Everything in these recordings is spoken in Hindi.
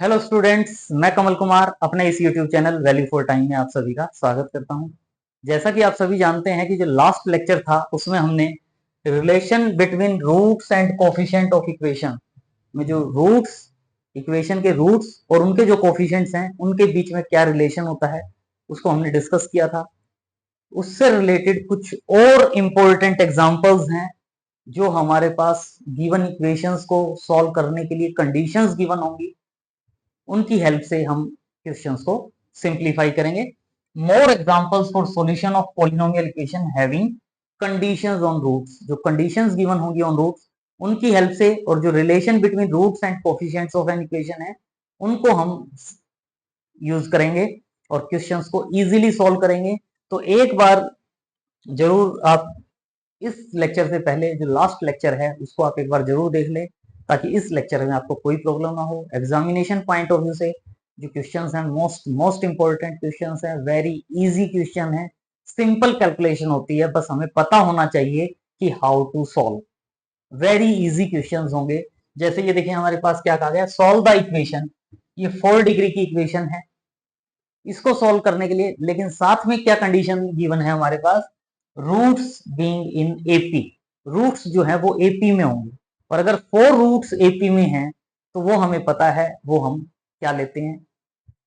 हेलो स्टूडेंट्स, मैं कमल कुमार अपने इस YouTube channel value for time में आप सभी का स्वागत करता हूं। जैसा कि आप सभी जानते हैं कि जो लास्ट लेक्चर था उसमें हमने relation between roots and coefficient of equation में जो रूट्स, इक्वेशन के रूट्स और उनके जो कोफिशिएंट्स हैं उनके बीच में क्या रिलेशन होता है उसको हमने डिस्कस किया था। उससे रिलेटेड कुछ और इम्पोर्टेंट एग्जांपल्स हैं जो हमारे पास गिवन इक्वेशंस को सॉल्व करने के लिए कंडीशंस गिवन होंगी, उनकी हेल्प से हम क्वेश्चंस को सिंप्लीफाई करेंगे। More examples for solution of polynomial equation having conditions on roots, जो कंडीशंस गिवन होंगी ऑन रूट्स उनकी हेल्प से, और जो relation between roots and coefficients of an equation है उनको हम यूज करेंगे और क्वेश्चंस को इजीली सॉल्व करेंगे। तो एक बार जरूर आप इस लेक्चर से पहले जो लास्ट लेक्चर है उसको आप एक बार जरूर देख लें, ताकि इस लेक्चर में आपको कोई प्रॉब्लम ना हो। एग्जामिनेशन पॉइंट ऑफ व्यू से जो क्वेश्चंस हैं मोस्ट इंपॉर्टेंट क्वेश्चंस हैं, वेरी इजी क्वेश्चन है, सिंपल कैलकुलेशन होती है, बस हमें पता होना चाहिए कि how to solve. Very easy questions होंगे। जैसे ये देखिए हमारे पास क्या कहा गया, सॉल्व द इक्वेशन। ये 4 डिग्री की इक्वेशन है, इसको सॉल्व करने के लिए लेकिन साथ में क्या कंडीशन गिवन है हमारे पास, roots being in AP. Roots जो है वो एपी में होंगे, और अगर 4 रूट्स एपी में हैं तो वो हमें पता है, वो हम क्या लेते हैं,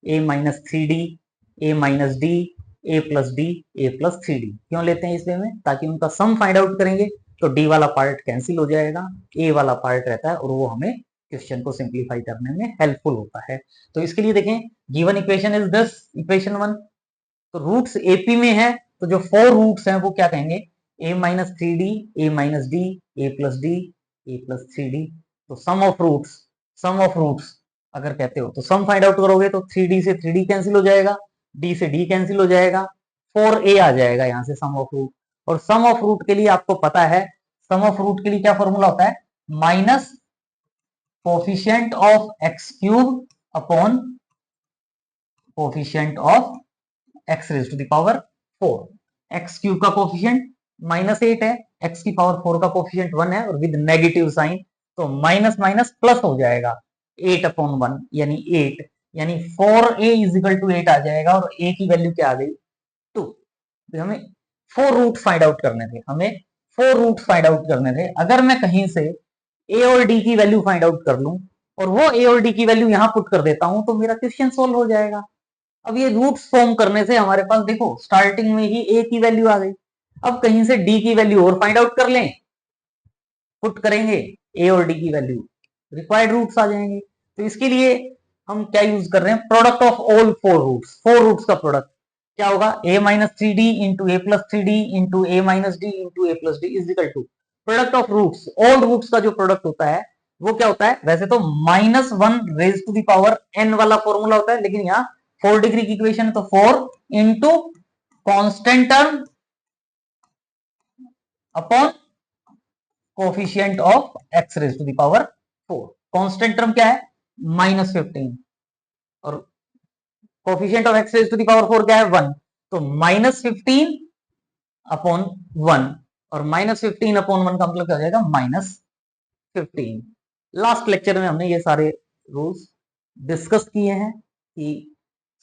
a minus three D, A minus D, A plus D, A plus three D. क्यों लेते हैं इसमें में, ताकि उनका सम फाइंड आउट करेंगे तो डी वाला पार्ट कैंसिल हो जाएगा, ए वाला पार्ट रहता है और वो हमें क्वेश्चन को सिंप्लीफाई करने में हेल्पफुल होता है। तो इसके लिए देखें, given equation is this, equation 1। तो रूट्स एपी में है तो जो 4 रूट्स हैं वो क्या कहेंगे, ए माइनस थ्री डी, ए माइनस डी, ए प्लस डी, ए प्लस थ्री डी। तो सम ऑफ रूट्स अगर कहते हो तो सम फाइंड आउट करोगे तो 3d से 3d कैंसिल हो जाएगा, d से d कैंसिल हो जाएगा, 4a आ जाएगा यहाँ से सम ऑफ रूट। और सम ऑफ रूट के लिए आपको पता है, सम ऑफ रूट के लिए क्या फॉर्मूला होता है, minus coefficient of x cube upon coefficient of x raise to the power 4। X cube का कोफिशिएंट -8 है, एक्स की पावर 4 का कोफिशिएंट 1 है, और विद नेगेटिव साइन तो माइनस माइनस प्लस हो जाएगा, 8 अपॉन 1 यानी 8, यानी 4a इज इक्वल टू 8 आ जाएगा। और a की वैल्यू क्या आ गई, 2। तो हमें 4 रूट फाइंड आउट करने थे, हमें 4 रूट फाइंड आउट करने थे। अगर मैं कहीं से a और d की वैल्यू फाइंड आउट कर लूं और वो a और d की वैल्यू यहां पुट कर देता हूं तो मेरा क्वेश्चन सोल्व हो जाएगा। अब ये रूट फॉर्म करने से हमारे पास देखो स्टार्टिंग में ही a की वैल्यू आ गई। अब कहीं से d की वैल्यू और फाइंड आउट कर लें, पुट करेंगे a और d की वैल्यू, रिक्वायर्ड रूट्स आ जाएंगे। तो इसके लिए हम क्या यूज कर रहे हैं, product of all 4 roots. 4 roots का प्रोडक्ट क्या होगा, a minus three d into a plus three d into a minus d into a plus d is equal to product of roots. All roots का जो प्रोडक्ट होता है वो क्या होता है, वैसे तो -1 raise to the power n वाला फॉर्मूला होता है, लेकिन यहाँ 4 डिग्री की इक्वेशन है तो 4 into constant term upon coefficient of x raise to the power 4। Constant term क्या है, -15, और coefficient of x raise to the power 4 क्या है, 1। तो -15 अपॉन 1, और -15 अपॉन 1 का मतलब क्या हो जाएगा, -15। लास्ट लेक्चर में हमने ये सारे रूल्स डिस्कस किए हैं कि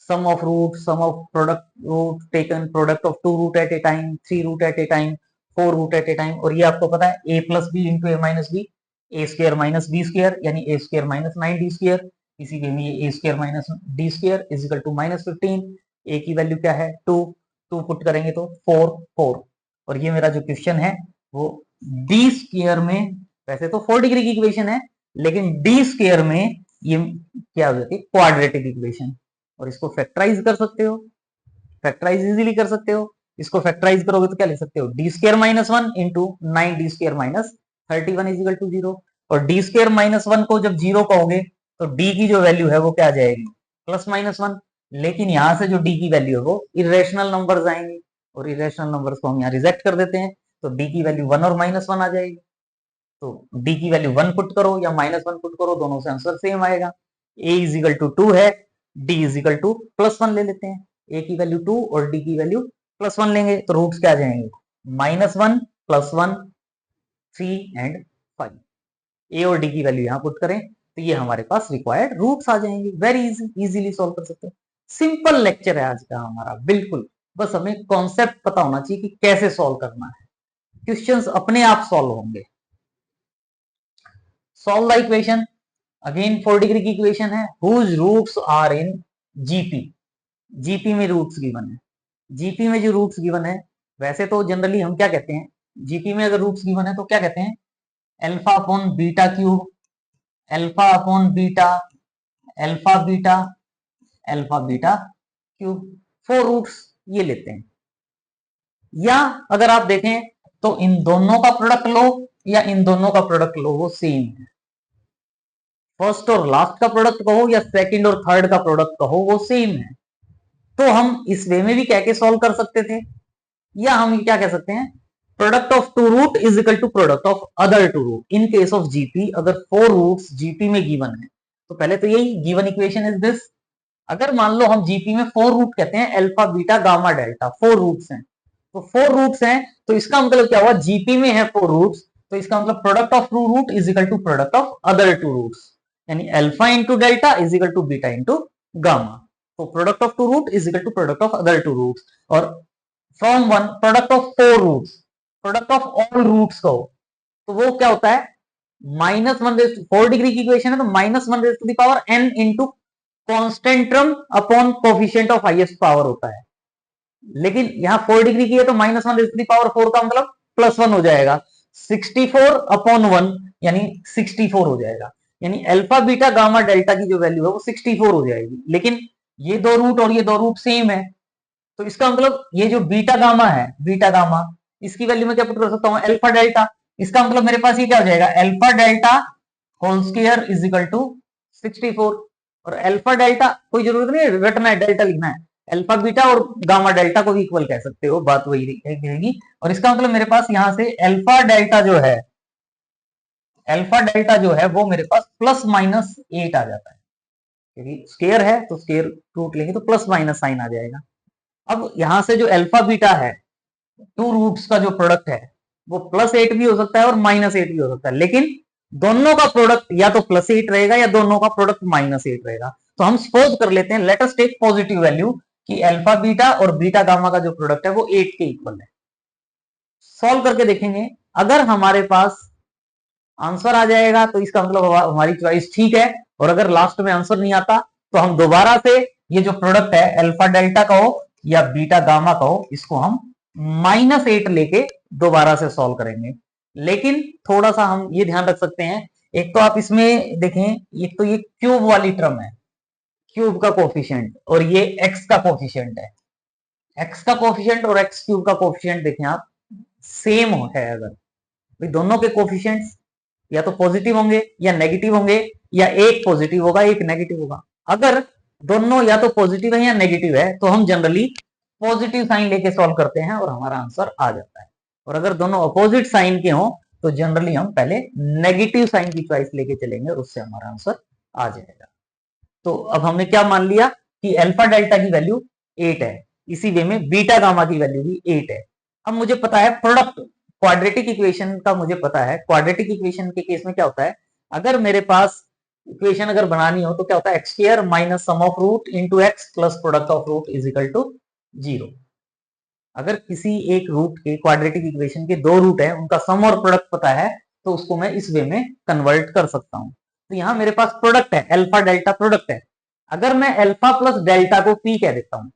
sum of root, sum of product root taken, product of 2 root at a time, 3 root at a time, 4 root at a time. और ये आपको पता है a plus b into a minus b, a square minus b square यानी a square minus 9 d square. इसी वे में ये a square minus d square is equal to -15। A की वैल्यू क्या है, 2, 2 पुट करेंगे तो 4, 4। और ये मेरा जो क्वेश्चन है वो डी स्क्र में, वैसे तो 4 डिग्री की इक्वेशन है लेकिन डी स्क्र में ये क्या हो जाती है, क्वाड्रेटिक इक्वेशन। और इसको फैक्टराइज कर सकते हो, फैक्टराइज इजीली कर सकते हो। इसको फैक्टराइज करोगे तो क्या लिख सकते हो, d square minus 1 into 9 d square minus 31 is equal to 0। और डी स्क्र माइनस 1 को जब 0 कहोगे तो डी की जो वैल्यू है वो क्या आ जाएगी, +-1। लेकिन यहां से जो डी की वैल्यू है वो इरेशनल नंबर्स आएंगे, और इरेशनल नंबर्स को हम यहाँ रिजेक्ट कर देते हैं, तो डी की वैल्यू 1 और -1 आ जाएगी। तो डी की वैल्यू 1 पुट करो या -1 पुट करो, दोनों से आंसर सेम आएगा। a इज इक्वल टू 2 है, d इज इक्वल टू +1 ले लेते हैं। a की वैल्यू 2 और d की वैल्यू +1 लेंगे तो रूट्स क्या आ जाएंगे, -1 +1 3 एंड 5। a और d की वैल्यू यहां पुट करें तो ये हमारे पास रिक्वायर्ड रूट्स आ जाएंगे। वेरी इजीली सॉल्व कर सकते हो। सिंपल लेक्चर है आज का हमारा, बिल्कुल। बस हमें कॉन्सेप्ट पता होना चाहिए कि कैसे सॉल्व करना है, क्वेश्चंस अपने आप सॉल्व होंगे। Solve the equation, again 4 degree की इक्वेशन है। Whose roots are in GP, GP में रूट्स गिवन है। जीपी में जो रूट्स गिवन है, वैसे तो जनरली हम क्या कहते हैं, जीपी में अगर रूट्स गिवन है तो क्या कहते हैं, alpha upon beta cube, alpha upon beta, alpha beta, alpha beta cube, 4 roots ये लेते हैं। या अगर आप देखें तो इन दोनों का प्रोडक्ट लो या इन दोनों का प्रोडक्ट लो, वो सेम है। फर्स्ट और लास्ट का प्रोडक्ट कहो या सेकंड और थर्ड का प्रोडक्ट कहो, वो सेम है। तो हम इस वे में भी कह के सॉल्व कर सकते थे, या हम क्या कह सकते हैं, product of two root is equal to product of other two root in case of GP. अगर 4 रूट्स जीपी में गिवन है तो पहले तो यही गिवन इक्वेशन इज दिस। अगर मान लो हम जीपी में 4 रूट कहते हैं, alpha beta gamma delta, 4 roots हैं, तो 4 रूट्स हैं, तो इसका मतलब क्या हुआ, जीपी में है 4 रूट्स, तो इसका मतलब product of two root is equal to product of other two roots, यानी alpha into delta is equal to beta into gamma. तो product of two root is equal to product of other two roots. और from one product of 4 roots, product of all roots को, तो वो क्या होता है, -1 4 डिग्री की इक्वेशन है, तो -1 raise to the power n into constant term upon coefficient of highest power होता है। लेकिन यहां 4 डिग्री की है तो -1 रेज़ टू द पावर 4 का मतलब +1 हो जाएगा, 64 अपॉन 1 यानी 64 हो जाएगा। यानी अल्फा बीटा गामा डेल्टा की जो वैल्यू है वो 64 हो जाएगी। लेकिन ये 2 रूट और ये 2 रूट सेम है, तो इसका मतलब ये जो बीटा गामा है, बीटा गामा, इसकी वैल्यू में क्या पुट कर सकता हूं, अल्फा डेल्टा। इसका मतलब मेरे पास ये क्या हो जाएगा, alpha delta whole square is equal to 64। और अल्फा डेल्टा कोई जरूरत नहीं है रटना है, डेल्टा लिखना है, अल्फा बीटा और गामा डेल्टा को भी इक्वल कह सकते हो, बात वही रहेगी। और इसका मतलब मेरे पास यहां से अल्फा डेल्टा जो है, अल्फा डेल्टा जो है वो मेरे पास +-8 आ जाता है, क्योंकि स्क्वायर है तो स्क्वायर रूट लेंगे तो प्लस माइनस साइन आ जाएगा। अब यहां से जो अल्फा बीटा है, 2 रूट्स का जो प्रोडक्ट है, वो +8 भी हो सकता है और -8 भी हो सकता है, लेकिन दोनों का प्रोडक्ट या तो +8 रहेगा या दोनों का प्रोडक्ट -8 रहेगा। तो हम सपोज कर लेते हैं, let us take positive value कि अल्फा बीटा और बीटा गामा का जो प्रोडक्ट है वो 8 के इक्वल है। सॉल्व करके देखेंगे, अगर हमारे पास आंसर आ जाएगा तो इसका मतलब हमारी चॉइस ठीक है, और अगर लास्ट में आंसर नहीं आता तो हम दोबारा से ये जो प्रोडक्ट है अल्फा डेल्टा का हो या बीटा गामा का हो, इसको हम -8 लेके दोबारा से सॉल्व करेंगे। लेकिन थोड़ा सा हम ये ध्यान रख सकते हैं, एक तो आप इसमें देखें, एक तो ये क्यूब वाली टर्म है, क्यूब का कोफिशिएंट, और ये एक्स का कोफिशिएंट है। एक्स का कोफिशिएंट और एक्स क्यूब का कोफिशिएंट देखें आप, सेम है, अगर भाई दोनों के कोफिशिएंट्स या तो पॉजिटिव होंगे या नेगेटिव होंगे, या एक पॉजिटिव होगा एक नेगेटिव होगा। अगर दोनों या तो पॉजिटिव है या नेगेटिव है तो हम जनरली पॉजिटिव साइन लेके सॉल्व करते हैं और हमारा आंसर आ जाता है। और अगर दोनों अपोजिट साइन के हों तो जनरली हम पहले नेगेटिव साइन की चॉइस लेके चलेंगे और उससे हमारा आंसर आ जाएगा। तो अब हमने क्या मान लिया कि अल्फा डेल्टा की वैल्यू 8 है, इसी वे में बीटा गामा की वैल्यू भी 8 है। अब मुझे पता है प्रोडक्ट, क्वाड्रेटिक इक्वेशन का मुझे पता है, क्वाड्रेटिक इक्वेशन के केस में क्या होता है, अगर मेरे पास इक्वेशन अगर बनानी हो तो क्या होता है, x square minus sum of root into x plus product of root is equal to 0। अगर किसी एक रूट के, क्वाड्रेटिक इक्वेशन के 2 रूट है, उनका सम और प्रोडक्ट पता है तो उसको मैं इस वे में कन्वर्ट कर सकता हूं। तो यहां मेरे पास प्रोडक्ट है, अल्फा डेल्टा प्रोडक्ट है। अगर मैं अल्फा प्लस डेल्टा को पी कह देता हूं,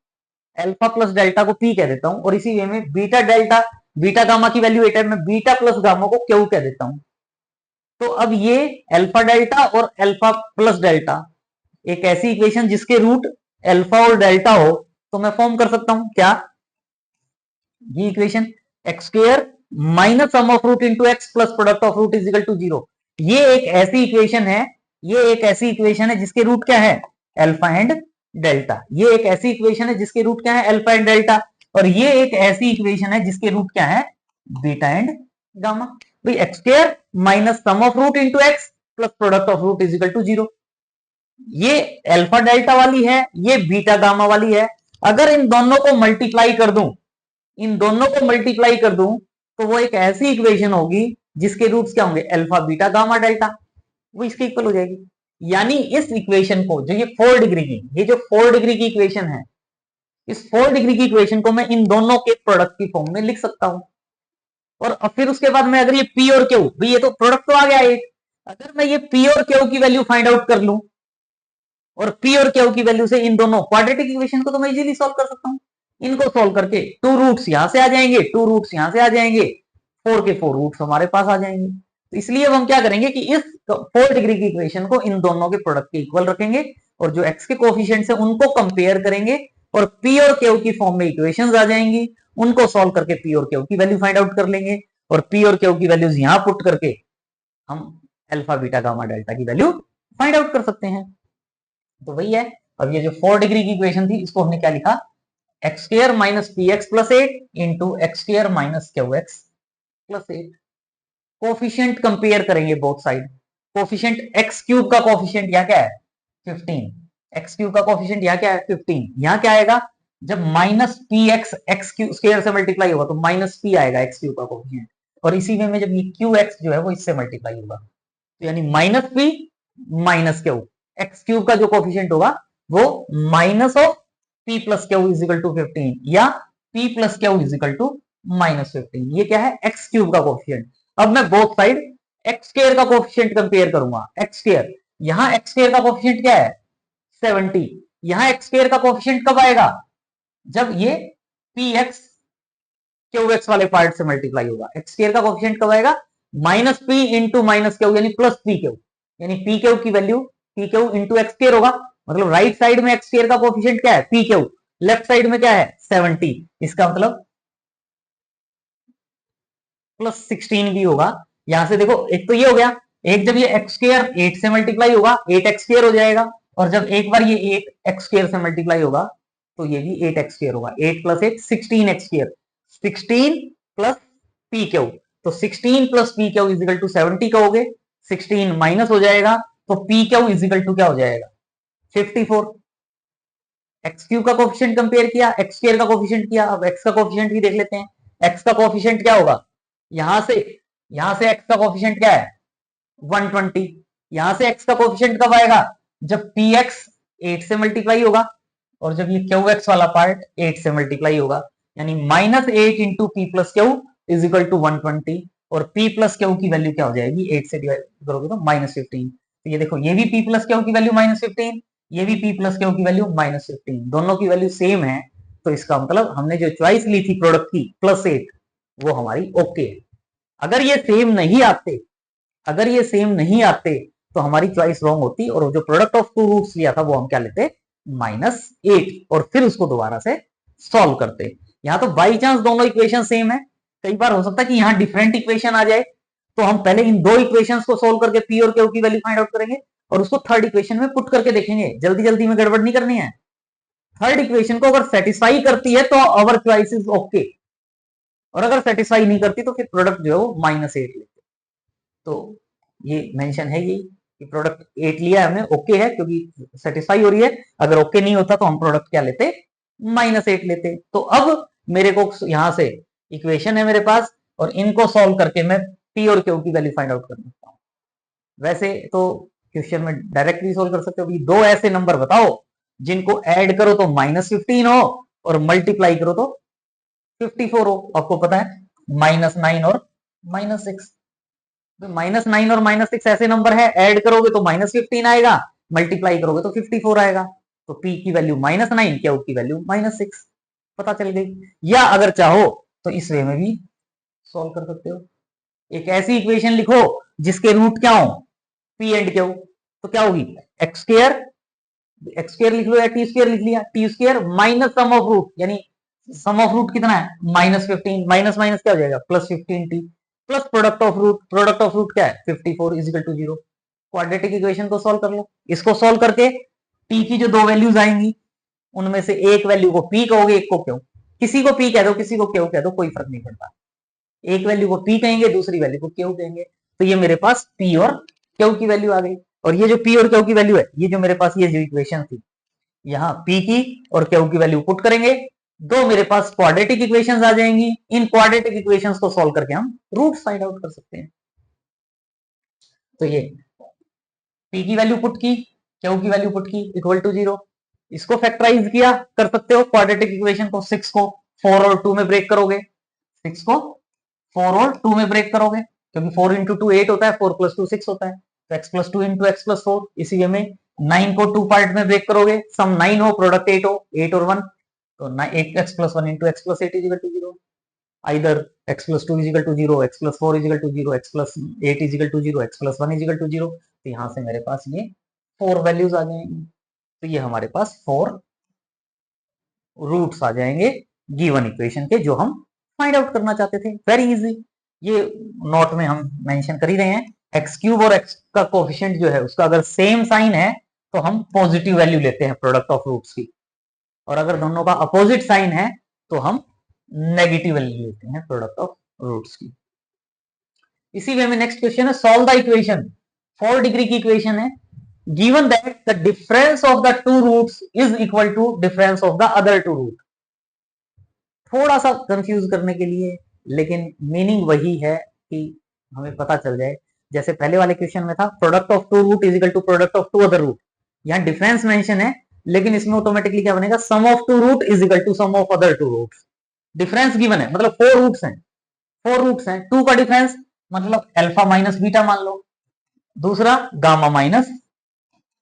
अल्फा प्लस डेल्टा को पी कह देता हूं, और इसी वे में बीटा डेल्टा, बीटा गामा की वैल्यू 8 है, मैं बीटा प्लस गामा को क्यू कह देता हूं। तो अब ये अल्फा डेल्टा और अल्फा प्लस डेल्टा एक ऐसी इक्वेशन जिसके रूट अल्फा और डेल्टा हो, तो मैं फॉर्म कर सकता हूं क्या, ये equation x square minus sum of root into x plus product of root is equal to 0। ये एक ऐसी इक्वेशन है, ये एक ऐसी इक्वेशन है जिसके रूट क्या है, अल्फा एंड डेल्टा। ये एक ऐसी इक्वेशन है जिसके रूट क्या है, अल्फा एंड डेल्टा। और ये एक ऐसी इक्वेशन है जिसके रूट क्या है, बीटा एंड गामा। भाई x square minus sum of root into x plus product of root is equal to 0। ये अल्फा डेल्टा वाली है, ये बीटा गामा वाली है। अगर इन दोनों को मल्टीप्लाई कर दूं, इन दोनों को मल्टीप्लाई कर दूं, तो वो एक ऐसी इक्वेशन होगी जिसके रूट्स क्या होंगे, अल्फा बीटा गामा डेल्टा, वो इसके इक्वल हो जाएगी। यानी इस इक्वेशन को, जो ये 4 डिग्री की, ये जो 4 डिग्री की इक्वेशन है, इस 4 डिग्री की इक्वेशन को मैं इन दोनों के प्रोडक्ट की फॉर्म में लिख सकता हूं। और अब फिर उसके बाद मैं अगर ये पी और क्यू, भाई ये तो प्रोडक्ट तो आ गया एक, अगर मैं ये पी और क्यू की वैल्यू फाइंड आउट कर लूं और पी और क्यू की वैल्यू से इन दोनों क्वाड्रेटिक इक्वेशन को तो मैं इजीली सॉल्व कर सकता हूं। इनको सॉल्व करके 2 रूट्स यहां से आ जाएंगे, 2 रूट्स यहां से आ जाएंगे, 4 के 4 रूट्स हमारे पास आ जाएंगे। तो इसलिए अब हम क्या करेंगे कि इस 4 डिग्री की इक्वेशन को इन दोनों के प्रोडक्ट के इक्वल रखेंगे और जो एक्स के कोफिशिएंट्स है उनको कंपेयर करेंगे और पी और क्यू की फॉर्म में इक्वेशंस आ जाएंगी, उनको सॉल्व करके पी और क्यू की वैल्यू फाइंड आउट कर लेंगे और पी और क्यू की वैल्यूज यहां पुट करके हम अल्फा बीटा गामा डेल्टा की वैल्यू फाइंड आउट कर सकते हैं। तो वही है, अब ये जो 4 डिग्री की इक्वेशन थी इसको हमने क्या लिखा, x square minus p x plus 8 into x square minus q x plus 8। Coefficient compare करेंगे both side. Coefficient x cube का कोफिशिएंट यहाँ क्या है 15, एक्स क्यूब का कोफिशिएंट यहाँ क्या है 15, यहाँ क्या आएगा जब minus p x x Q square से मल्टीप्लाई होगा तो माइनस पी आएगा एक्स क्यूब का कोफिशिएंट, और इसी वे में जब ये क्यू एक्स जो है वो इससे मल्टीप्लाई होगा तो यानी minus p minus q, x cube का जो कोफिशिएंट होगा वो minus of p plus q is equal to 15 या p plus q is equal to minus 15। ये क्या है एक्स क्यूब का कोफिशिएंट। अब मैं बोथ साइड एक्स स्क्वायर का कोफिशिएंट कंपेयर करूंगा, एक्स स्क्वायर, यहां एक्स स्क्वायर का कोफिशिएंट क्या है 70, यहां एक्स स्क्वायर का कोफिशिएंट कब आएगा जब ये पी एक्स क्यू एक्स वाले पार्ट से मल्टीप्लाई होगा। एक्स स्क्वायर का कोफिशिएंट कब आएगा minus P into minus Q यानी प्लस पी क्यू, यानी पी क्यू की value P Q into x square होगा, मतलब राइट साइड में एक्स स्क्वायर का कोफिशिएंट क्या है पी क्यू, लेफ्ट साइड में क्या है 70, इसका मतलब प्लस 16 भी होगा। यहां से देखो एक तो ये हो गया, एक जब ये एक्स स्क्वायर 8 से मल्टीप्लाई होगा 8 एक्स स्क्वायर हो जाएगा, और जब एक बार ये 8 एक्स स्क्वायर से मल्टीप्लाई होगा तो ये भी 8 एक्स स्क्वायर होगा, 8 plus 8 16 x square, 16 plus p q, तो 16 plus p q is equal to 70 कहोगे, 16 माइनस हो जाएगा तो p q is equal to क्या हो जाएगा 54। एक्स क्यूब का कोफिशिएंट कंपेयर किया, एक्स स्क्वायर का कोफिशिएंट किया, अब एक्स का कोफिशिएंट भी देख लेते हैं। एक्स का कोफिशिएंट क्या होगा, यहां से एक्स का कोफिशिएंट क्या है 120, यहां से एक्स का कोफिशिएंट कब आएगा जब पी एक्स 8 से मल्टीप्लाई होगा और जब ये क्यू एक्स वाला पार्ट 8 से मल्टीप्लाई होगा, यानी minus 8 into p plus q is equal to 120, और पी प्लस क्यू की वैल्यू क्या हो जाएगी 8 से डिवाइड करोगे तो माइनस 15। तो ये देखो ये भी पी प्लस क्यू की वैल्यू माइनस 15, ये भी पी प्लस क्यू की वैल्यू माइनस 15, दोनों की वैल्यू सेम है, तो इसका मतलब हमने जो चॉइस ली थी प्रोडक्ट की प्लस 8 वो हमारी ओके है। अगर ये सेम नहीं आते, अगर ये सेम नहीं आते तो हमारी चॉइस रॉन्ग होती और जो प्रोडक्ट ऑफ टू रूट्स लिया था वो हम क्या लेते -8 और फिर उसको दोबारा से सॉल्व करते। यहां तो बाई चांस दोनों इक्वेशन सेम है, कई बार हो सकता है कि यहां डिफरेंट इक्वेशन आ जाए तो हम पहले इन दो इक्वेशंस को सोल्व करके पी और क्यू की वैल्यू फाइंड आउट करेंगे और उसको थर्ड इक्वेशन में पुट करके देखेंगे, जल्दी जल्दी में गड़बड़ नहीं करनी है। थर्ड इक्वेशन को अगर सेटिस्फाई करती है तो अवर चॉइस इज ओके, और अगर सेटिस्फाई नहीं करती तो फिर प्रोडक्ट जो है वो -8 लेते। तो ये मेंशन है यही कि प्रोडक्ट 8 लिया है हमने, ओके है क्योंकि सेटिस्फाई हो रही है, अगर ओके नहीं होता तो हम प्रोडक्ट क्या लेते -8 लेते। तो अब मेरे को यहां से इक्वेशन है मेरे पास और इनको सॉल्व करके मैं पी और क्यू की वैल्यू फाइंड आउट कर सकता हूँ। वैसे तो क्वेश्चन में डायरेक्टली सॉल्व कर सकते हो, दो ऐसे नंबर बताओ जिनको ऐड करो तो -15 हो और मल्टीप्लाई करो तो 54 हो। आपको पता है -9 और -6, -9 और -6 ऐसे नंबर है, ऐड करोगे तो -15 आएगा, मल्टीप्लाई करोगे तो 54 आएगा। तो पी की वैल्यू -9, क्यू की वैल्यू -6 पता चल गई। या अगर चाहो तो इस वे में भी सॉल्व कर सकते हो, एक ऐसी इक्वेशन लिखो जिसके रूट क्या हो पी एंड क्यू, तो क्या होगी एक्स स्क्वायर लिख लो या टी स्क्वायर लिख लिया, t square minus sum of root, यानी सम ऑफ रूट कितना है -15, माइनस माइनस क्या हो जाएगा +15t plus product of root क्या है 54 is equal to 0। Quadratic equation को सॉल्व कर लो, इसको सॉल्व करके टी की जो दो वैल्यूज आएंगी उनमें से एक वैल्यू को पी कहोगे, एक को क्यू, किसी को पी कह दो किसी को क्यू कह दो कोई फर्क नहीं पड़ता, एक वैल्यू को पी कहेंगे दूसरी वैल्यू को क्यू कहेंगे। तो ये मेरे पास पी और क्यू की वैल्यू आ गई, और ये जो पी और क्यू की वैल्यू है ये जो मेरे पास ये जो इक्वेशन थी यहाँ पी की और क्यू की वैल्यू पुट करेंगे, दो मेरे पास क्वाड्रेटिक इक्वेशंस आ जाएंगी, इन क्वाड्रेटिक इक्वेशंस को सॉल्व करके हम रूट्स फाइंड आउट कर सकते हैं। तो ये p की वैल्यू पुट की, q की वैल्यू पुट की इक्वल टू 0। इसको फैक्टराइज किया, कर सकते हो क्वाड्रेटिक इक्वेशन को, 6 को 4 और 2 में ब्रेक करोगे, 6 को 4 और 2 में ब्रेक करोगे, क्योंकि 4 इंटू 2 8 होता है, 4 प्लस 2 6 होता है, तो x plus 2 into x plus 4। इसी वे में 9 को 2 पार्ट में ब्रेक करोगे, सम 9 हो प्रोडक्ट 8 हो, 8 और 1, तो 8x plus 1 into x plus 8 is equal to 0। Either x plus 2 is equal to 0, x plus 4 is equal to 0, x plus 8 is equal to 0, x plus 1 is equal to 0। तो यहाँ से मेरे पास ये 4 वैल्यूज आ जाएंगी, तो ये हमारे पास 4 रूट्स आ जाएंगे गिवन इक्वेशन के, जो हम फाइंड आउट करना चाहते थे। वेरी इजी, ये नोट में हम मेंशन कर ही रहे हैं। एक्स क्यूब और एक्स का कोफिशिएंट जो है उसका अगर सेम साइन है तो हम पॉजिटिव वैल्यू लेते हैं प्रोडक्ट ऑफ रूट्स की, और अगर दोनों का अपोजिट साइन है तो हम नेगेटिव वैल्यू लेते हैं प्रोडक्ट ऑफ रूट्स की। इसी वे में नेक्स्ट क्वेश्चन है, सॉल्व द इक्वेशन। 4 डिग्री की इक्वेशन है, given that the difference of the two roots is equal to difference of the other two root। थोड़ा सा कंफ्यूज करने के लिए, लेकिन मीनिंग वही है कि हमें पता चल जाए। जैसे पहले वाले क्वेश्चन में था product of two root is equal to product of two other root, यहाँ डिफरेंस मेंशन है, लेकिन इसमें ऑटोमेटिकली क्या बनेगा, sum of two root is equal to sum of other two root. Difference given है, मतलब 4 रूट्स हैं, 4 रूट्स हैं, 2 का डिफरेंस मतलब अल्फा माइनस बीटा मान लो, दूसरा गामा माइनस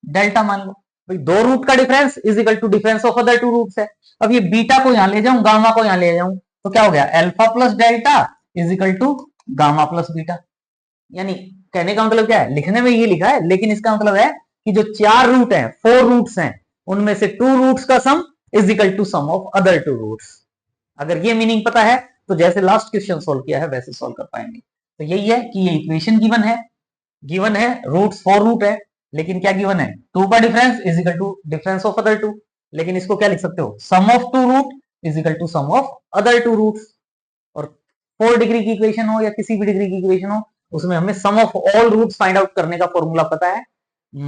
डेल्टा मान लो। भाई 2 रूट का difference is equal to difference of other 2 roots है। अब ये बीटा को यहां ले जाऊं, गामा को यहां ले जाऊं, तो क्या हो गया, alpha plus delta is equal to gamma plus beta. यानी कहने का मतलब क्या है, लिखने में ये लिखा है, लेकिन इसका मतलब है कि जो 4 रूट हैं, 4 रूट्स हैं, उनमें से 2 रूट्स का sum is equal to sum of other 2 roots. अगर ये मीनिंग पता है तो जैसे लास्ट क्वेश्चन सोल्व किया है वैसे सोल्व कर पाएंगे। तो यही है कि ये इक्वेशन गिवन है रूट्स 4 रूट है, लेकिन क्या गिवन है, 2 का difference is equal to difference of other 2। लेकिन इसको क्या लिख सकते हो, sum of 2 root is equal to sum of other 2 roots. और 4 डिग्री की इक्वेशन हो या किसी भी डिग्री की इक्वेशन हो, उसमें हमें sum of all roots find out करने का फॉर्मूला पता है,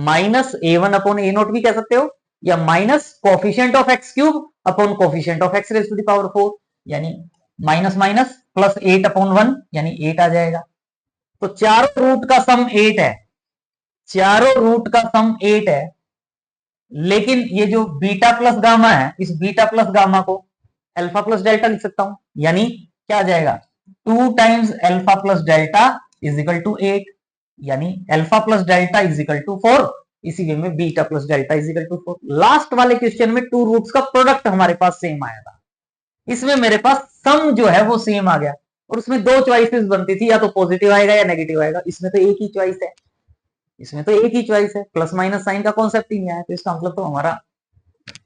minus a1 upon a note भी कह सकते हो, या minus coefficient of x cube upon coefficient of x raise to the power 4, यानी माइनस माइनस प्लस 8 अपॉन 1, यानी 8 आ जाएगा। तो चारों रूट का सम 8 है, चारों रूट का सम 8 है, लेकिन ये जो बीटा प्लस गामा है, इस बीटा प्लस गामा को अल्फा प्लस डेल्टा लिख सकता हूं, यानी क्या आ जाएगा, 2 times alpha plus delta is equal to 8, यानी alpha plus delta is equal to 4। इसी वे में beta plus delta is equal to 4। Last वाले क्वेश्चन में 2 रूट्स का प्रोडक्ट हमारे पास सेम आया था, इसमें मेरे पास सम जो है वो सेम आ गया, और उसमें 2 चॉइसेस बनती थी, या तो पॉजिटिव आएगा या नेगेटिव आएगा। इसमें तो एक ही चॉइस है, इसमें तो एक ही चॉइस है, प्लस माइनस साइन का कॉन्सेप्ट ही नहीं आया, तो इसका मतलब तो हमारा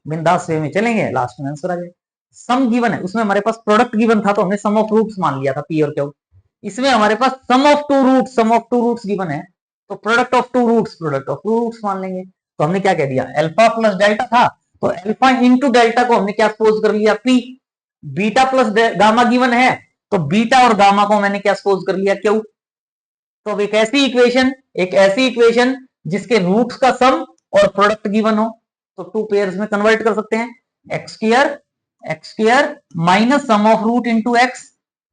बिंदास वे में चलेंगे, लास्ट में आंसर आ जाए। सम गिवन है, उसमें हमारे पास प्रोडक्ट गिवन था तो हमने सम ऑफ रूट्स मान लिया था, पी और क्यू। इसमें हमारे पास सम ऑफ टू रूट्स गिवन है, तो प्रोडक्ट ऑफ टू रूट्स मान लेंगे। तो हमने क्या कह दिया, अल्फा प्लस डेल्टा था, तो अल्फा इंटू डेल्टा को हमने क्या सपोज कर लिया, P. Beta plus gamma given है, तो बीटा और गामा को मैंने क्या सपोज कर लिया, क्यू। तो अब एक ऐसी इक्वेशन जिसके रूट्स का सम और प्रोडक्ट गिवन हो, तो 2 पेयर्स में कन्वर्ट कर सकते हैं, x square minus sum of root into x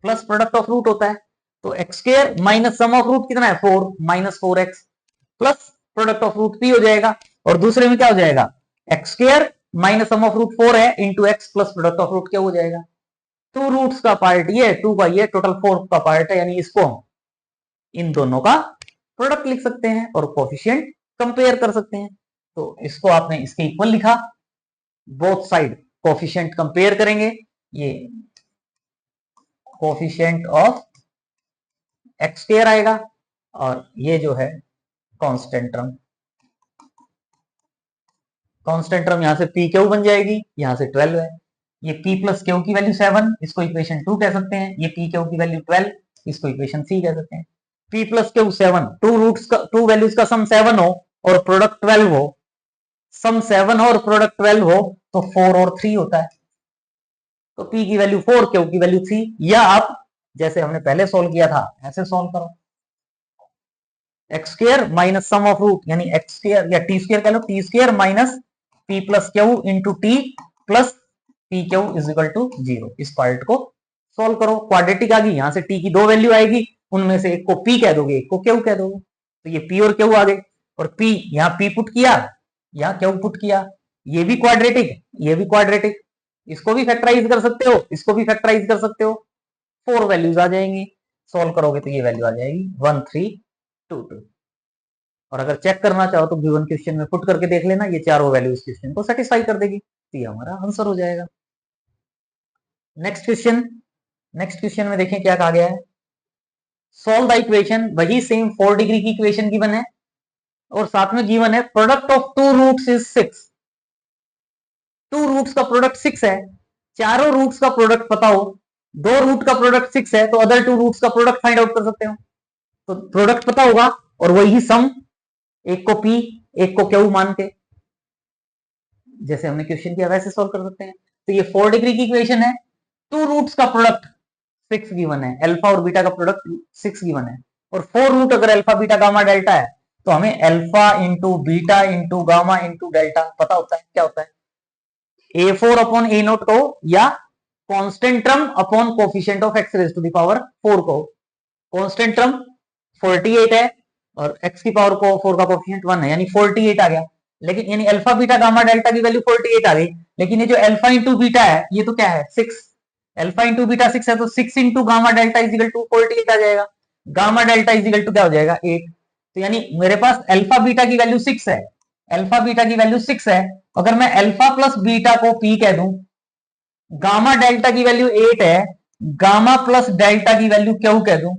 plus product of root होता है, तो x square minus sum of root कितना है, 4 minus 4x plus product of root p हो जाएगा। और दूसरे में क्या हो जाएगा, x square minus sum of root 4 है into x plus product of root क्या हो जाएगा, 2 रूट्स का पार्ट ये, 2 का ये, टोटल 4 का पार्ट है, यानी इसको हम इन दोनों का प्रोडक्ट लिख सकते हैं और कोफिशिएंट कंपेयर कर सकते हैं। तो इसको आपने इसके इक्वल लिखा, बोथ साइड कोफिशिएंट कंपेयर करेंगे, ये कोफिशिएंट ऑफ एक्स स्क्वायर आएगा, और ये जो है कांस्टेंट टर्म यहां से पी क्यू बन जाएगी, यहां से 12 है, ये p प्लस क्यू की वैल्यू 7, इसको इक्वेशन 2 कह सकते हैं, ये p क्यू की वैल्यू 12, इसको इक्वेशन 3 कह सकते हैं। p प्लस क्यू 7, 2 वैल्यूज का सम 7 हो और प्रोडक्ट 12 हो, सम 7 और प्रोडक्ट 12 हो तो 4 और 3 होता है, तो p की वैल्यू 4, क्यू की वैल्यू 3, या आप जैसे हमने पहले सोल्व किया था ऐसे सोल्व करो, x square minus sum of root, यानी एक्स स्क्वायर या टी स्क्वायर कह लो, t square minus p plus q into t plus p q is equal to 0। इस पार्ट को सोल्व करो, क्वाड्रेटिक आ गई, यहां से t की 2 वैल्यू आएगी, उनमें से एक को p कह दोगे, एक को q कह दोगे, तो ये p और q आ गए। और p, यहाँ p पुट किया, यहाँ क्यू पुट किया, ये भी क्वाड्रेटिक, ये भी क्वाड्रेटिक, इसको भी फैक्टराइज कर सकते हो, इसको भी फैक्टराइज कर सकते हो, 4 वैल्यूज आ जाएंगी, सॉल्व करोगे तो ये वैल्यू आ जाएगी 1322। और अगर चेक करना चाहो तो गिवन क्वेश्चन में पुट करके देख लेना, ये चारों वैल्यू इस क्वेश्चन को सेटिस्फाई कर देगी, तो ये हमारा आंसर हो जाएगा। नेक्स्ट क्वेश्चन, नेक्स्ट क्वेश्चन में देखें क्या कहा गया है। सॉल्व द इक्वेशन, वही सेम 4 डिग्री की इक्वेशन गिवन है और साथ में गिवन है product of 2 roots is 6। 2 roots का प्रोडक्ट 6 है, चारों रूट्स का प्रोडक्ट पता हो, 2 रूट का प्रोडक्ट 6 है तो अदर 2 रूट्स का प्रोडक्ट फाइंड आउट कर सकते हो। तो प्रोडक्ट पता होगा और वही सम, एक को p एक को q मान के जैसे हमने क्वेश्चन किया वैसे सॉल्व कर सकते हैं। तो ये 4 डिग्री की इक्वेशन है, 2 रूट्स का प्रोडक्ट 6 गिवन है, अल्फा और बीटा का प्रोडक्ट 6 गिवन है, और 4 रूट अगर अल्फा बीटा गामा डेल्टा है तो हमें alpha into beta into gamma into delta पता होता है, क्या होता है A4 अपॉन ए नोट को, या constant term upon coefficient of x raise to the power 4 को। कांस्टेंट टर्म 48 है और x की पावर को 4 का कोफिशिएंट 1 है, यानी 48 आ गया। लेकिन यानी अल्फा बीटा गामा डेल्टा की वैल्यू 48 आ गई, लेकिन ये जो अल्फा इंटू बीटा है ये तो क्या है 6, अल्फा इंटू बीटा 6 है तो 6 into gamma delta is equal to 48 आ जाएगा, gamma delta is equal to क्या हो जाएगा 8। तो यानी मेरे पास अल्फा बीटा की वैल्यू 6 है, अल्फा बीटा की वैल्यू 6 है, अगर मैं अल्फा प्लस बीटा को p कह दूं, गामा डेल्टा की वैल्यू 8 है, गामा प्लस डेल्टा की वैल्यू q कह दूं,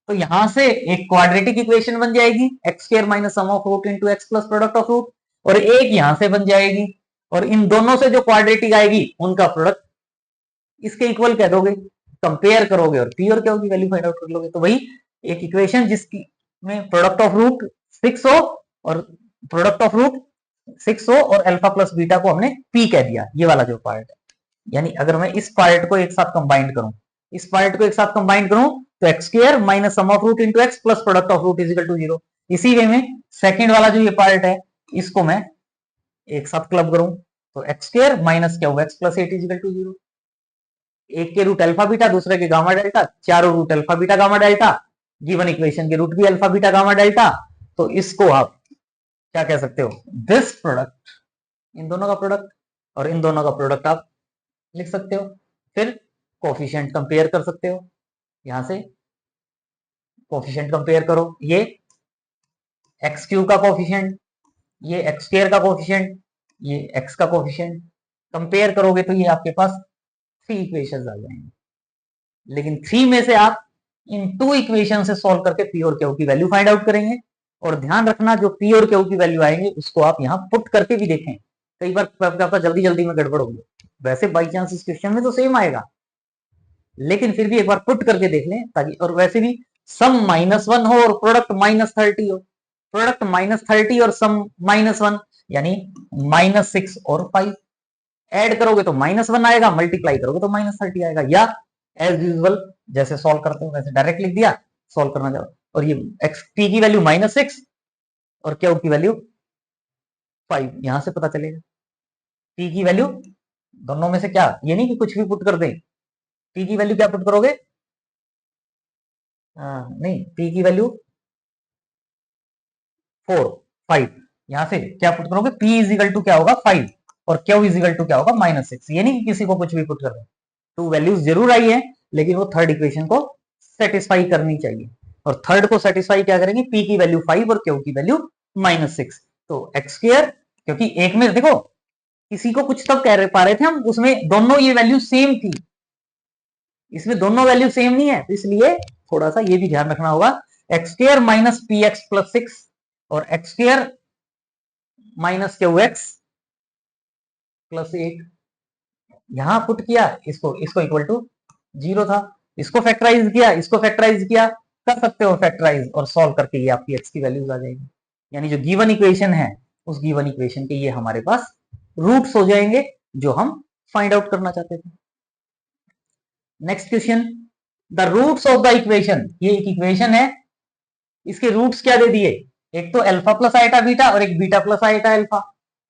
तो यहां से एक क्वाड्रेटिक इक्वेशन बन जाएगी x square minus sum of root into x plus product of root, और एक यहां से बन जाएगी, और इन दोनों से जो क्वाड्रेटिक आएगी उनका प्रोडक्ट इसके इक्वल कह दोगे, कंपेयर करोगे और पी और क्यू की वैल्यू फाइंड आउट कर लोगे। तो वही एक इक्वेशन जिसकी में प्रोडक्ट ऑफ रूट 6 हो और प्रोडक्ट ऑफ रूट 6 हो और अल्फा प्लस बीटा को हमने पी कह दिया, ये वाला जो पार्ट है। यानी अगर मैं इस पार्ट को एक साथ कंबाइंड करूं, इस पार्ट को एक साथ कंबाइंड करूं तो x square minus sum of root into x plus product of root is equal to 0। इसी वे में सेकंड वाला जो ये पार्ट है इसको मैं एक साथ क्लब करूं तो एक्स स्क्वायर माइनस क्या होगा x plus 8 is equal to 0। एक के रूट अल्फा बीटा, दूसरे के गामा डेल्टा, चारों root alpha beta gamma delta, given equation के रूट भी अल्फा बीटा गामा डेल्टा, तो इसको आप क्या कह सकते हो दिस प्रोडक्ट, इन दोनों का प्रोडक्ट, और इन दोनों का प्रोडक्ट आप लिख सकते हो। फिर कोफिशिएंट कंपेयर कर सकते हो, यहां से कोफिशिएंट कंपेयर करो, ये एक्स क्यू का कोफिशिएंट, ये एक्स स्क्वायर का कोफिशिएंट, ये एक्स का कोफिशिएंट, कंपेयर करोगे तो ये आपके पास 3 इक्वेशंस आ जाएंगे। लेकिन 3 में से आप इन 2 इक्वेशन से सॉल्व करके पी और क्यू की वैल्यू फाइंड आउट करेंगे, और ध्यान रखना जो पी और क्यू की वैल्यू आएंगे उसको आप यहाँ पुट करके भी देखें, कई बार आपका जल्दी जल्दी में गड़बड़ होगी, वैसे बाई चांस इस क्वेश्चन में तो सेम आएगा, लेकिन फिर भी एक बार पुट करके देख लें ताकि, और वैसे भी सम -1 हो और प्रोडक्ट -30 हो, प्रोडक्ट -30 और सम -1 यानी -6 और 5, ऐड करोगे तो -1 आएगा, मल्टीप्लाई करोगे तो -30 आएगा, या एज यूजुअल जैसे सॉल्व करते हो वैसे डायरेक्ट लिख दिया, सॉल्व करना चाहो, और ये एक्स पी की वैल्यू -6 और क्यू की वैल्यू 5, यहां से पता चलेगा पी की वैल्यू दोनों में से क्या, ये नहीं कि कुछ भी पुट कर दें, पी की वैल्यू क्या पुट करोगे, नहीं पी की वैल्यू 4 5, यहां से क्या पुट करोगे पी इज इक्वल टू क्या होगा 5 और क्यू इज इक्वल टू क्या होगा -6, ये नहीं कि किसी को कुछ भी पुट कर दें, 2 वैल्यूज जरूर आई है लेकिन वो थर्ड इक्वेशन को सेटिस्फाई करनी चाहिए, और थर्ड को सेटिस्फाई क्या करेंगे, पी की वैल्यू 5 और क्यू की वैल्यू -6। तो एक्स स्क्वायर, क्योंकि एक में देखो किसी को कुछ तब कह पा रहे थे हम, उसमें दोनों ये वैल्यू सेम थी, इसमें दोनों वैल्यू सेम नहीं है, तो इसलिए थोड़ा सा ये भी ध्यान रखना होगा, x square minus p x plus 6 और x square minus q x plus 8, यहां पुट किया इसको, इसको इक्वल टू 0 था, इसको फैक्टराइज किया, इसको फैक्टराइज किया, कर सकते हो फैक्टराइज, और सॉल्व करके ये आपकी एक्स की वैल्यूज आ जाएगी, यानी जो गिवन इक्वेशन है उस गिवन इक्वेशन के ये हमारे पास रूट्स हो जाएंगे जो हम फाइंड आउट करना चाहते थे। Next question, the roots of the equation, ये एक इक्वेशन है, इसके रूट्स क्या दे दिए, एक तो अल्फा प्लस आइटा बीटा और एक beta plus iota alpha,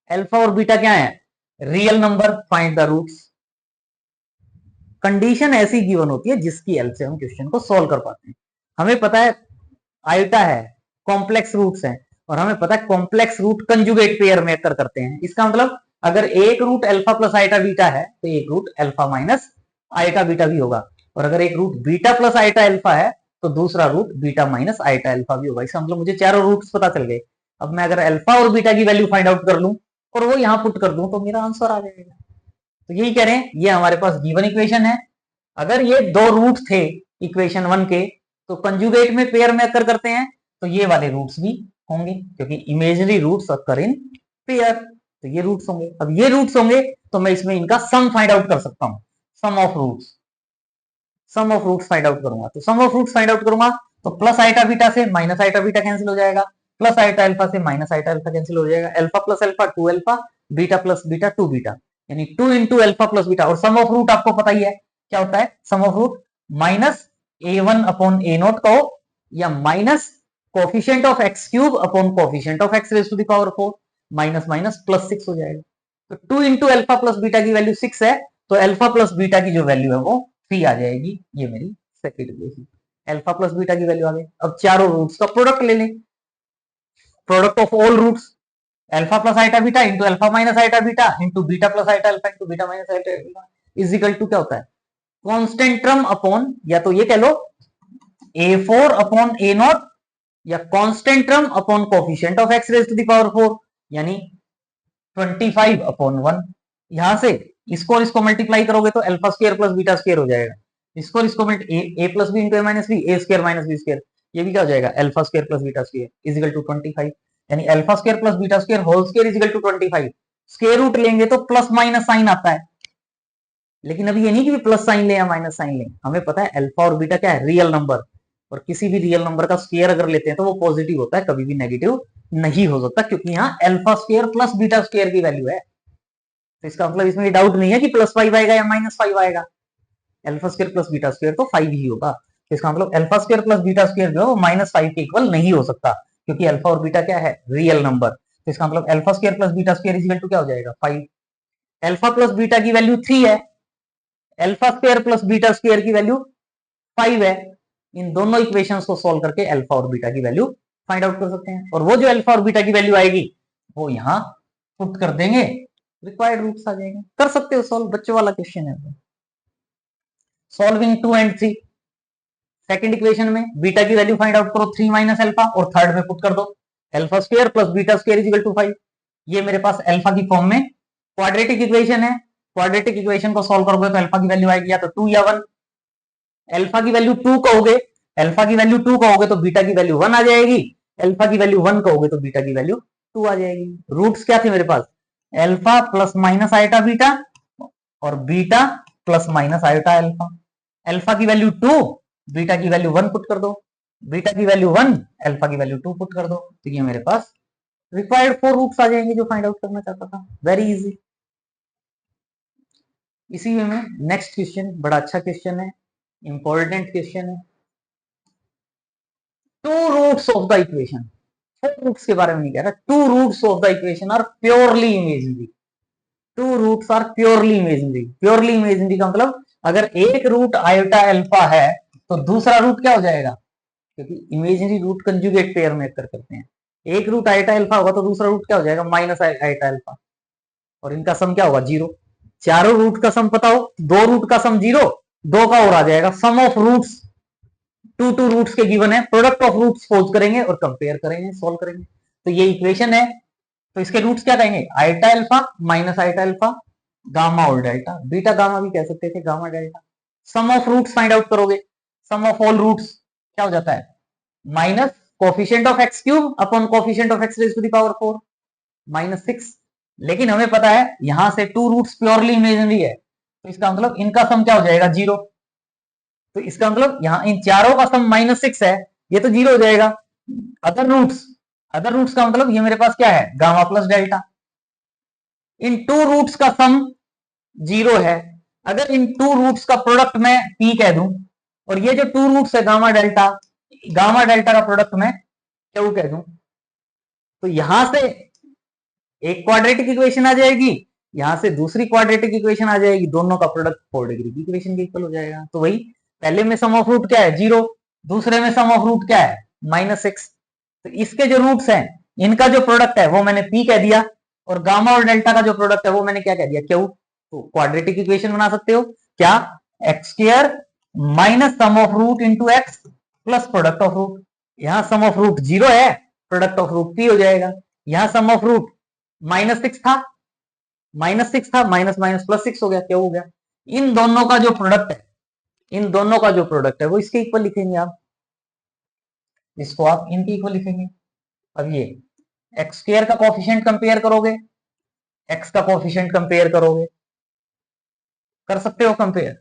alpha और बीटा क्या है real number, find the roots. Condition ऐसी गिवन होती है जिसकी हेल्प से हम क्वेश्चन को सॉल्व कर पाते हैं, हमें पता है आइटा है, कॉम्प्लेक्स रूट्स हैं, और हमें पता है कॉम्प्लेक्स रूट कंजुगेट पेयर में अकर करते हैं। इसका मतलब अगर एक root alpha plus iota beta है तो एक root alpha minus iota beta भी होगा, और अगर एक root beta plus iota alpha है तो दूसरा root beta minus iota alpha भी होगा। इसका मतलब मुझे चारों रूट्स पता चल गए। अब मैं अगर अल्फा और बीटा की वैल्यू फाइंड आउट कर लूं और वो यहां पुट कर दूं तो मेरा आंसर आ जाएगा। तो यही कह रहे हैं, ये हमारे पास गिवन इक्वेशन है। अगर ये दो रूट थे इक्वेशन 1 के तो कंजुगेट में पेयर में अकर करते हैं तो ये वाले रूट्स भी होंगे, क्योंकि imaginary roots occur in pair, तो ये रूट्स होंगे। अब ये रूट्स होंगे तो मैं इसमें इनका सम फाइंड आउट कर सकता हूं, sum of roots, sum of roots find out करूंगा। तो sum of roots find out करूंगा तो प्लस आइटा बीटा से माइनस आइटा बीटा कैंसिल हो जाएगा, प्लस आइटा अल्फा से माइनस आइटा अल्फा कैंसिल हो जाएगा, alpha plus alpha 2 alpha, beta plus beta 2 beta, यानी 2 इंटू अल्फा प्लस बीटा। और सम ऑफ रूट आपको पता ही है क्या होता है, sum of root minus a1 upon a naught कहो या minus coefficient of x cube upon coefficient of x raise to the power 4, minus minus plus 6 हो जाएगा। तो 2 इंटू अल्फा प्लस बीटा की वैल्यू 6 है, तो अल्फा प्लस बीटा की जो वैल्यू है वो 3 आ जाएगी। ये मेरी second equation, alpha plus beta की वैल्यू आ गई। अब चारों रूट्स का प्रोडक्ट ले लें, product of all roots, alpha plus iota beta into alpha minus iota beta into beta plus iota alpha into beta minus iota alpha is equal to क्या होता है, कांस्टेंट टर्म अपॉन, या तो ये कह लो a4 अपॉन a नॉट, या constant term upon coefficient of x raise to the power 4, यानी 25 अपॉन 1। यहां से इसको और इसको मल्टीप्लाई करोगे तो alpha square plus beta square हो जाएगा। इसको और इसको a plus b into a minus b, a square minus b square, ये भी क्या हो जाएगा, alpha square plus beta square is equal to 25, यानी alpha square plus beta square whole square is equal to 25। Square root लेंगे तो प्लस माइनस साइन आता है, लेकिन अभी ये नहीं कि प्लस साइन ले या माइनस साइन ले, हमें पता है अल्फा और बीटा क्या है, रियल नंबर, और किसी भी रियल नंबर का स्क्वायर अगर लेते हैं तो वो पॉजिटिव होता है, कभी भी नेगेटिव नहीं हो सकता, क्योंकि यहाँ alpha square plus beta square की वैल्यू है। तो इसका मतलब इसमें डाउट नहीं है कि प्लस 5 आएगा या माइनस 5 आएगा, alpha square plus beta square तो 5 ही होगा। तो इसका मतलब alpha square plus beta square जो है वो माइनस 5 के इक्वल नहीं हो सकता, क्योंकि अल्फा और बीटा क्या है, रियल नंबर। तो इसका मतलब alpha square plus beta square is equal to क्या हो जाएगा, 5। अल्फा प्लस बीटा की वैल्यू 3 है, alpha square plus beta square की वैल्यू 5 है। इन दोनों इक्वेशंस को सॉल्व करके अल्फा और बीटा की वैल्यू फाइंड आउट कर सकते हैं, और वो जो अल्फा और बीटा की वैल्यू आएगी वो यहां पुट कर देंगे, रिक्वायर्ड रूट्स आ जाएंगे। कर सकते हो सॉल्व, बच्चों वाला क्वेश्चन है। सॉल्विंग 2 एंड 3, सेकंड इक्वेशन में बीटा की वैल्यू फाइंड आउट करो 3 माइनस अल्फा, और थर्ड में पुट कर दो alpha square plus beta square is equal to 5। ये मेरे पास अल्फा की फॉर्म में क्वाड्रेटिक इक्वेशन है। क्वाड्रेटिक इक्वेशन को सॉल्व करोगे तो अल्फा की वैल्यू आएगी या तो 2 या 1। अल्फा की वैल्यू 2 कहोगे, अल्फा की वैल्यू 2 कहोगे तो बीटा की वैल्यू 1 आ जाएगी, अल्फा की वैल्यू 1 कहोगे तो बीटा की वैल्यू 2 आ जाएगी। रूट्स क्या थे मेरे पास, alpha plus minus iota beta और beta plus minus iota alpha. Alpha की वैल्यू 2, बीटा की वैल्यू 1 पुट कर दो, बीटा की वैल्यू 1, अल्फा की वैल्यू 2 पुट कर दो, तो ये मेरे पास रिक्वायर्ड 4 रूट्स आ जाएंगे जो फाइंड आउट करना चाहता था। Very easy. इसी वे में नेक्स्ट क्वेश्चन बड़ा अच्छा क्वेश्चन है, इंपॉर्टेंट क्वेश्चन है। Two roots of the equation, 4 roots के बारे में नहीं कह रहा, two roots of the equation are purely imaginary. Two roots are purely imaginary. Purely imaginary का मतलब अगर एक रूट आयोटा अल्फा है तो दूसरा रूट क्या हो जाएगा, क्योंकि इमेजिनरी रूट कंजुगेट पेयर में अक्कर करते हैं। एक रूट आयोटा अल्फा होगा तो दूसरा रूट क्या हो जाएगा, माइनस आयोटा अल्फा, और इनका सम क्या होगा, 0। चारों रूट का सम पता हो, दो रूट का सम 0, दो का और आ जाएगा। सम ऑफ रूट्स, टू रूट्स के गिवन है, प्रोडक्ट ऑफ रूट्स खोज करेंगे और कंपेयर करेंगे, सॉल्व करेंगे। तो ये इक्वेशन है, तो इसके रूट्स क्या कहेंगे, iota alpha minus iota alpha, gamma और डेल्टा, बीटा गामा भी कह सकते थे, gamma delta. Sum of roots find out करोगे, सम ऑफ ऑल रूट्स क्या हो जाता है, minus coefficient of x cube upon coefficient of x raise to the power 4 minus 6। लेकिन हमें पता है यहां से टू रूट्स प्योरली इमेजिनरी है, तो इसका मतलब इनका सम क्या हो जाएगा, 0। तो इसका मतलब यहां इन चारों का सम -6 है, ये तो 0 हो जाएगा। अदर रूट्स, अदर रूट्स का मतलब ये मेरे पास क्या है, गामा प्लस डेल्टा। इन टू रूट्स का सम 0 है। अगर इन टू रूट्स का प्रोडक्ट मैं p कह दूं, और ये जो टू रूट्स है गामा डेल्टा, गामा डेल्टा का प्रोडक्ट मैं q कह दूं, तो यहां से एक क्वाड्रेटिक इक्वेशन आ जाएगी, यहां से दूसरी क्वाड्रेटिक इक्वेशन आ जाएगी, दोनों का प्रोडक्ट 4 डिग्री की इक्वेशन के इक्वल हो जाएगा। तो वही पहले में सम ऑफ रूट क्या है, 0, दूसरे में सम ऑफ रूट क्या है, -6। तो इसके जो रूट्स हैं इनका जो प्रोडक्ट है वो मैंने पी कह दिया, और गामा और डेल्टा का जो प्रोडक्ट है वो मैंने क्या कह दिया, क्यू। तो क्वाड्रेटिक इक्वेशन बना सकते हो क्या, x square minus sum of root into x plus product of root. यहां सम ऑफ रूट 0 है, प्रोडक्ट ऑफ रूट पी हो जाएगा। यहां सम ऑफ रूट -6 था, -6 था, माइनस माइनस प्लस 6 हो गया, क्या हो गया। इन दोनों का जो प्रोडक्ट है, इन दोनों का जो प्रोडक्ट है वो इसके इक्वल लिखेंगे आप, इसको आप इनके इक्वल लिखेंगे। अब ये एक्स स्क्वायर का कोफिशिएंट कंपेयर करोगे, एक्स का कोफिशिएंट कंपेयर करोगे, कर सकते हो कंपेयर,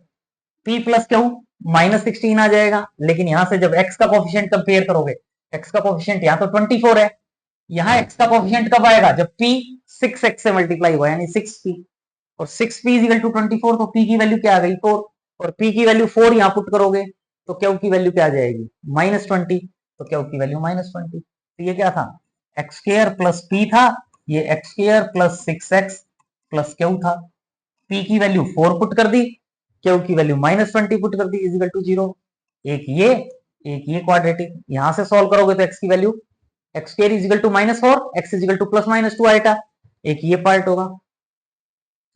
पी प्लस क्यू -16 आ जाएगा। लेकिन यहां से जब एक्स का कोफिशिएंट कंपेयर करोगे, एक्स का कोफिशिएंट यहां तो 24 है, यहां एक्स का कोफिशिएंट कब आएगा, जब पी 6x से मल्टीप्लाई हुआ, यानी 6p, और 6p इज इक्वल टू 24, तो p की वैल्यू क्या आ गई 4, और p की वैल्यू 4 यहां पुट करोगे तो क्यू की वैल्यू क्या आ जाएगी -20, तो क्यू की वैल्यू -20। तो ये क्या था, एक्स स्क्वायर प्लस p था, ये x square plus 6x plus Q था। p की वैल्यू 4 पुट कर दी, क्यू की वैल्यू -20 पुट कर दी, इज इक्वल टू 0। एक ये क्वाड्रेटिक, यहां से सॉल्व करोगे तो x की value x square is equal to -4, x is equal to +-2 आएगा, एक ये पार्ट होगा।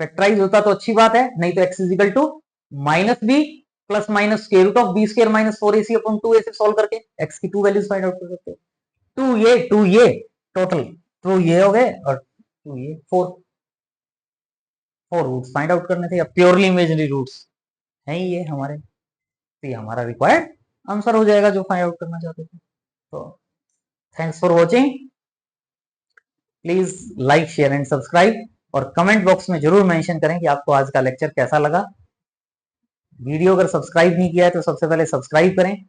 फैक्टराइज होता तो अच्छी बात है, नहीं तो x is equal to -b plus minus square root of b square minus 4ac upon 2a से सॉल्व करके एक्स की 2 वैल्यूज फाइंड आउट कर सकते हो। 2 ये टोटल 2 ये हो गए, और 2 ये 4 रूट्स फाइंड आउट करने थे, या प्योरली इमेजिनरी रूट्स हैं ये हमारे, तो ये हमारा रिक्वायर्ड आंसर हो जाएगा जो फाइंड आउट करना चाहते थे। तो thanks for watching, please like share and subscribe, और कमेंट बॉक्स में जरूर मेंशन करें कि आपको आज का लेक्चर कैसा लगा। वीडियो अगर सब्सक्राइब नहीं किया है तो सबसे पहले सब्सक्राइब करें,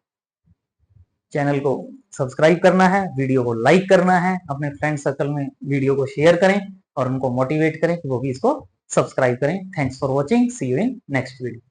चैनल को सब्सक्राइब करना है, वीडियो को लाइक करना है, अपने फ्रेंड सर्कल में वीडियो को शेयर करें और उनको मोटिवेट करें कि वो भी इसको सब्सक्राइब करें। Thanks for watching, see you in next video.